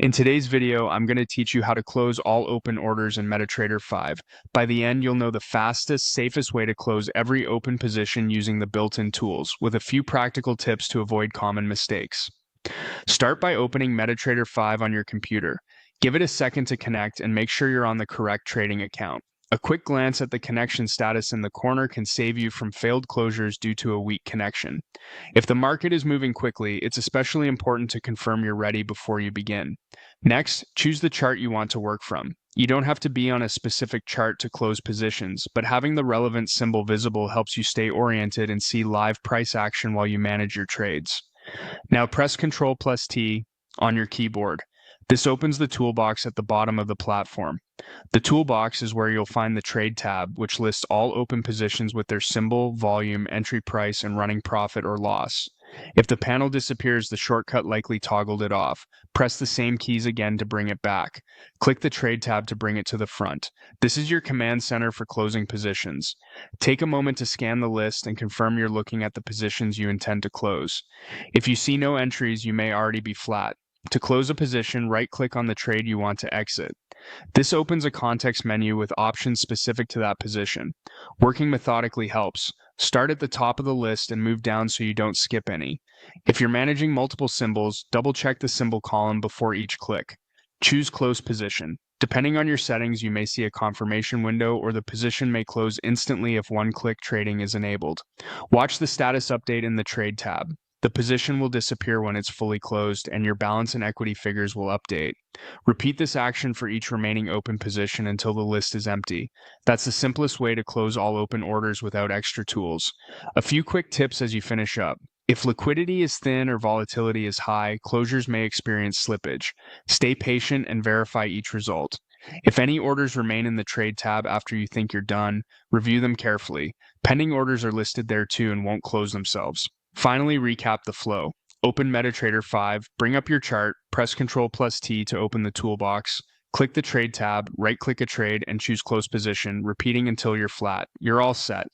In today's video, I'm going to teach you how to close all open orders in Metatrader 5. By the end, you'll know the fastest, safest way to close every open position using the built-in tools, with a few practical tips to avoid common mistakes. Start by opening Metatrader 5 on your computer. Give it a second to connect and make sure you're on the correct trading account. A quick glance at the connection status in the corner can save you from failed closures due to a weak connection. If the market is moving quickly, it's especially important to confirm you're ready before you begin. Next, choose the chart you want to work from. You don't have to be on a specific chart to close positions, but having the relevant symbol visible helps you stay oriented and see live price action while you manage your trades. Now press Ctrl+T on your keyboard. This opens the toolbox at the bottom of the platform. The toolbox is where you'll find the Trade tab, which lists all open positions with their symbol, volume, entry price, and running profit or loss. If the panel disappears, the shortcut likely toggled it off. Press the same keys again to bring it back. Click the Trade tab to bring it to the front. This is your command center for closing positions. Take a moment to scan the list and confirm you're looking at the positions you intend to close. If you see no entries, you may already be flat. To close a position, right-click on the trade you want to exit. This opens a context menu with options specific to that position. Working methodically helps. Start at the top of the list and move down so you don't skip any. If you're managing multiple symbols, double-check the symbol column before each click. Choose Close Position. Depending on your settings, you may see a confirmation window or the position may close instantly if one-click trading is enabled. Watch the status update in the Trade tab. The position will disappear when it's fully closed, and your balance and equity figures will update. Repeat this action for each remaining open position until the list is empty. That's the simplest way to close all open orders without extra tools. A few quick tips as you finish up. If liquidity is thin or volatility is high, closures may experience slippage. Stay patient and verify each result. If any orders remain in the Trade tab after you think you're done, review them carefully. Pending orders are listed there too and won't close themselves. Finally, recap the flow. Open Metatrader 5, bring up your chart, press Ctrl+T to open the toolbox, click the Trade tab, right-click a trade, and choose Close Position, repeating until you're flat. You're all set.